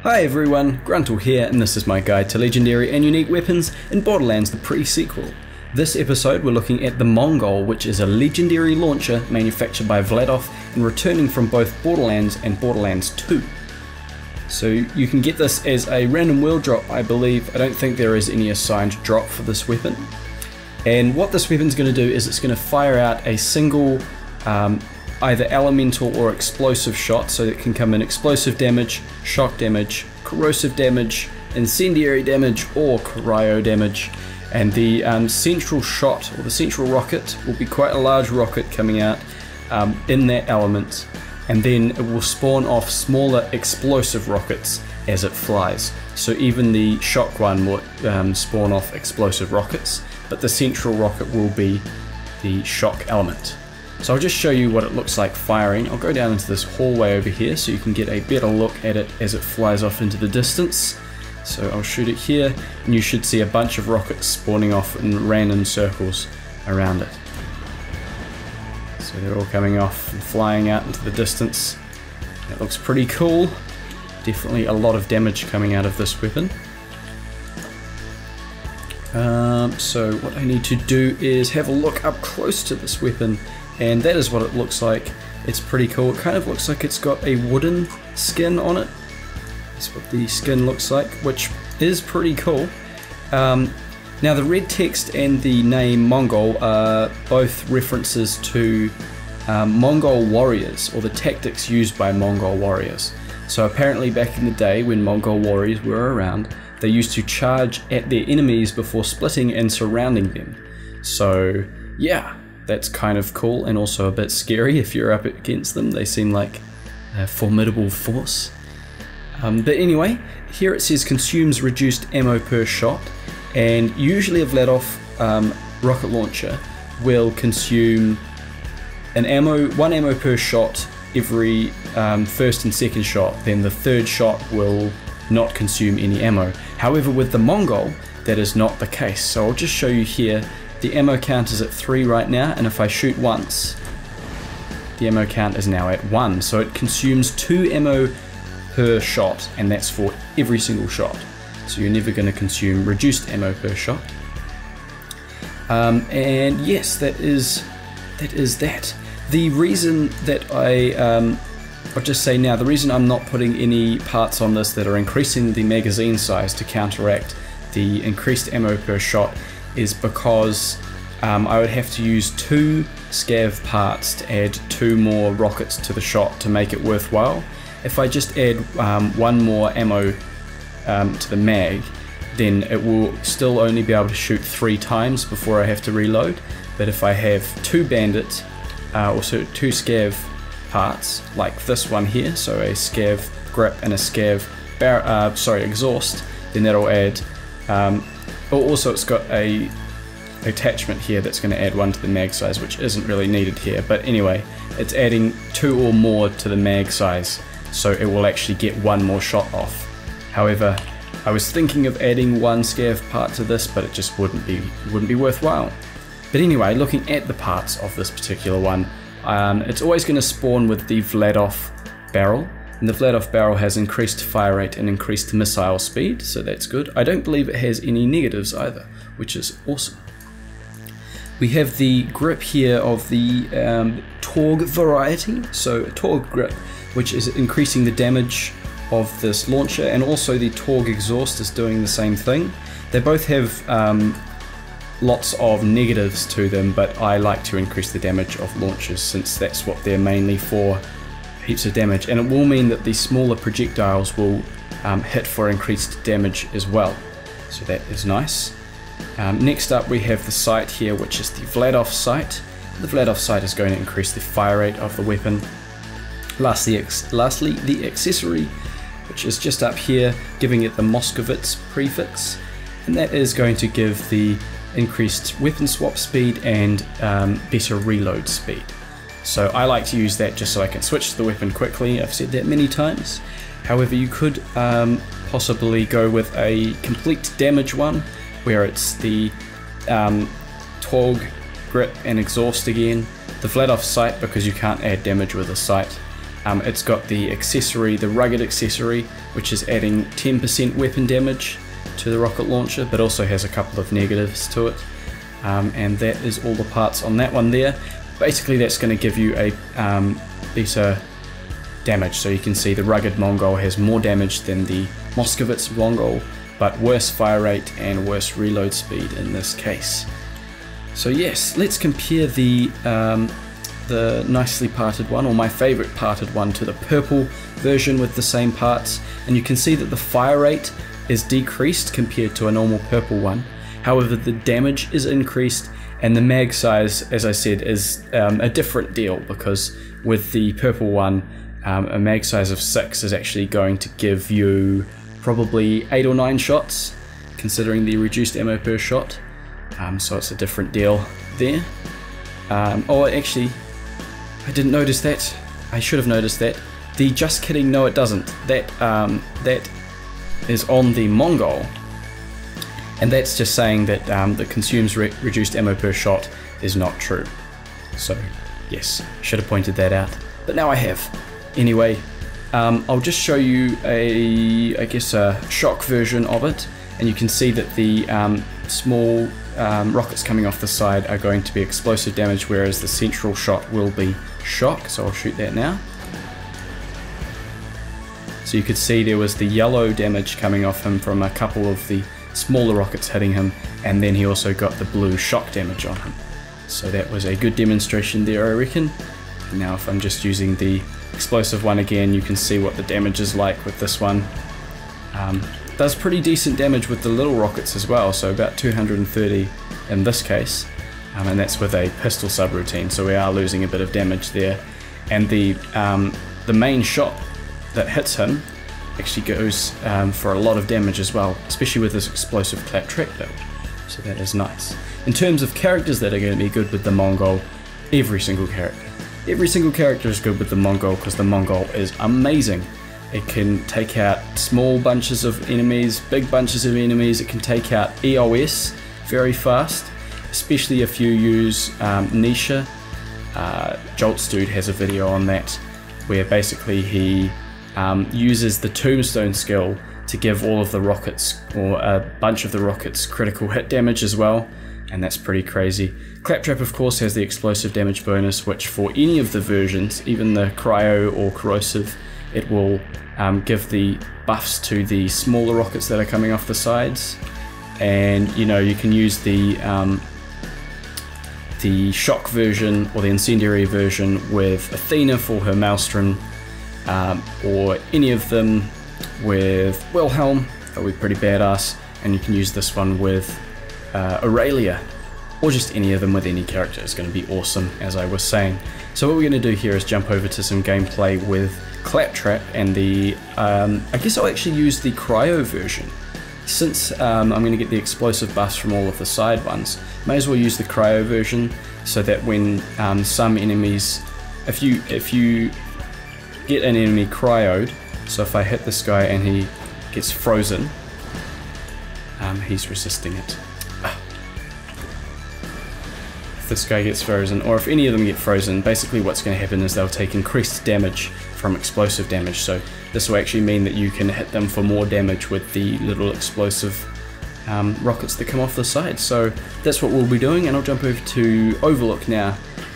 Hi everyone, Gruntle here, and this is my guide to legendary and unique weapons in Borderlands the pre-sequel. This episode we're looking at the Mongol, which is a legendary launcher manufactured by Vladof and returning from both Borderlands and Borderlands 2. So you can get this as a random world drop, I believe. I don't think there is any assigned drop for this weapon. And what this weapon's going to do is it's going to fire out a single either elemental or explosive shot, so it can come in explosive damage, shock damage, corrosive damage, incendiary damage, or cryo damage. And the central shot, or the central rocket, will be quite a large rocket coming out in that element, and then it will spawn off smaller explosive rockets as it flies. So even the shock one will spawn off explosive rockets, but the central rocket will be the shock element. So I'll just show you what it looks like firing. I'll go down into this hallway over here so you can get a better look at it as it flies off into the distance. So I'll shoot it here, and you should see a bunch of rockets spawning off in random circles around it. So they're all coming off and flying out into the distance. It looks pretty cool. Definitely a lot of damage coming out of this weapon. So what I need to do is have a look up close to this weapon, and that is what it looks like. It's pretty cool. It kind of looks like it's got a wooden skin on it. That's what the skin looks like, which is pretty cool. Now the red text and the name Mongol are both references to Mongol warriors, or the tactics used by Mongol warriors. So apparently back in the day when Mongol warriors were around, they used to charge at their enemies before splitting and surrounding them. So yeah, that's kind of cool, and also a bit scary if you're up against them. They seem like a formidable force. But anyway, here it says consumes reduced ammo per shot, and usually a Vladof rocket launcher will consume one ammo per shot every first and second shot. Then the third shot will not consume any ammo. However, with the Mongol, that is not the case. So I'll just show you here. The ammo count is at 3 right now, and if I shoot once, the ammo count is now at 1. So it consumes 2 ammo per shot, and that's for every single shot. So you're never going to consume reduced ammo per shot. And yes, that is that. The reason that I'll just say now, the reason I'm not putting any parts on this that are increasing the magazine size to counteract the increased ammo per shot is because I would have to use 2 scav parts to add 2 more rockets to the shot to make it worthwhile. If I just add 1 more ammo to the mag, then it will still only be able to shoot 3 times before I have to reload. But if I have 2 bandit, also 2 scav parts, like this one here, so a scav grip and a scav exhaust, then that'll add, also it's got a attachment here that's going to add 1 to the mag size, which isn't really needed here, but anyway, it's adding 2 or more to the mag size, so it will actually get 1 more shot off. However, I was thinking of adding 1 scav part to this, but it just wouldn't be worthwhile. But anyway, looking at the parts of this particular one, it's always going to spawn with the Vladof barrel, and the Vladof barrel has increased fire rate and increased missile speed, so that's good. I don't believe it has any negatives either, which is awesome. We have the grip here of the Torg variety, so a Torg grip, which is increasing the damage of this launcher, and also the Torg exhaust is doing the same thing. They both have lots of negatives to them, but I like to increase the damage of launchers since that's what they're mainly for, heaps of damage, and it will mean that the smaller projectiles will hit for increased damage as well, so that is nice. Next up we have the sight here, which is the Vladof sight. The Vladof sight is going to increase the fire rate of the weapon. Lastly, the accessory, which is just up here, giving it the Moskovitz prefix, and that is going to give the increased weapon swap speed and better reload speed. So I like to use that just so I can switch to the weapon quickly. I've said that many times. However, you could possibly go with a complete damage one, where it's the Torg grip and exhaust again, the Vladof sight because you can't add damage with a sight, It's got the accessory, the rugged accessory, which is adding 10% weapon damage to the rocket launcher, but also has a couple of negatives to it. And that is all the parts on that one there. Basically that's going to give you a better damage. So you can see the rugged Mongol has more damage than the Moscovitz Mongol, but worse fire rate and worse reload speed in this case. So yes, let's compare the nicely parted one, or my favorite parted one, to the purple version with the same parts, and you can see that the fire rate is decreased compared to a normal purple one. However, the damage is increased, and the mag size, as I said, is a different deal, because with the purple one, a mag size of 6 is actually going to give you probably 8 or 9 shots, considering the reduced ammo per shot. So it's a different deal there. Oh, actually, I didn't notice that. I should have noticed that. The just kidding, no it doesn't. That is on the Mongol, and that's just saying that the consumes reduced ammo per shot is not true. So yes, should have pointed that out, but now I have. Anyway, I'll just show you I guess a shock version of it, and you can see that the small rockets coming off the side are going to be explosive damage, whereas the central shot will be shock. So I'll shoot that now. So you could see there was the yellow damage coming off him from a couple of the smaller rockets hitting him, and then he also got the blue shock damage on him. So that was a good demonstration there, I reckon. And now if I'm just using the explosive one again, you can see what the damage is like with this one. Does pretty decent damage with the little rockets as well, so about 230 in this case, and that's with a pistol subroutine, so we are losing a bit of damage there. And the main shot that hits him actually goes for a lot of damage as well, especially with this explosive claptrap build, so that is nice. In terms of characters that are going to be good with the Mongol, every single character is good with the Mongol, because the Mongol is amazing. It can take out small bunches of enemies, big bunches of enemies. It can take out EOS very fast, especially if you use Nisha. Jolt's dude has a video on that, where basically he uses the tombstone skill to give all of the rockets, or a bunch of the rockets, critical hit damage as well, and that's pretty crazy. Claptrap of course has the explosive damage bonus, which for any of the versions, even the cryo or corrosive, it will give the buffs to the smaller rockets that are coming off the sides. And you know, you can use the shock version or the incendiary version with Athena for her maelstrom, or any of them with Wilhelm. That would be pretty badass. And you can use this one with Aurelia, or just any of them with any character. It's going to be awesome, as I was saying. So what we're going to do here is jump over to some gameplay with Claptrap, and the I guess I'll actually use the cryo version, since I'm going to get the explosive buffs from all of the side ones. May as well use the cryo version, so that when some enemies, if you get an enemy cryoed, so if I hit this guy and he gets frozen, he's resisting it. If this guy gets frozen, or if any of them get frozen, basically what's going to happen is they'll take increased damage from explosive damage. So this will actually mean that you can hit them for more damage with the little explosive rockets that come off the side. So that's what we'll be doing, and I'll jump over to Overlook now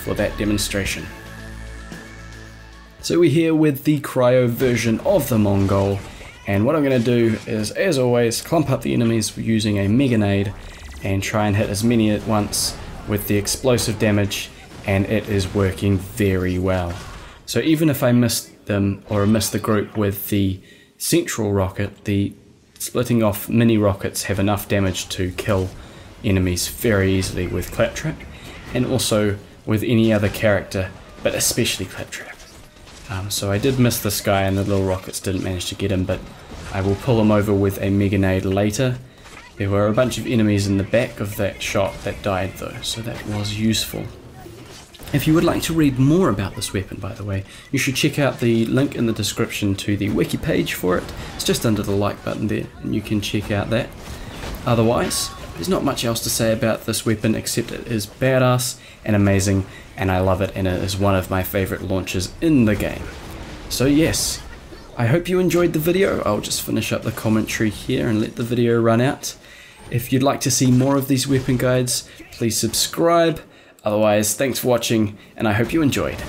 for that demonstration. So we're here with the cryo version of the Mongol, and what I'm going to do is, as always, clump up the enemies using a Mega Nade and try and hit as many at once with the explosive damage, and it is working very well. So even if I miss them, or miss the group with the central rocket, the splitting off mini rockets have enough damage to kill enemies very easily with Claptrap, and also with any other character, but especially Claptrap. So I did miss this guy, and the little rockets didn't manage to get him, but I will pull him over with a Mega Nade later. There were a bunch of enemies in the back of that shot that died though, so that was useful. If you would like to read more about this weapon, by the way, you should check out the link in the description to the wiki page for it. It's just under the like button there, and you can check out that. Otherwise, there's not much else to say about this weapon except it is badass and amazing, and I love it, and it is one of my favorite launchers in the game. So yes, I hope you enjoyed the video. I'll just finish up the commentary here and let the video run out. If you'd like to see more of these weapon guides, please subscribe. Otherwise, thanks for watching, and I hope you enjoyed.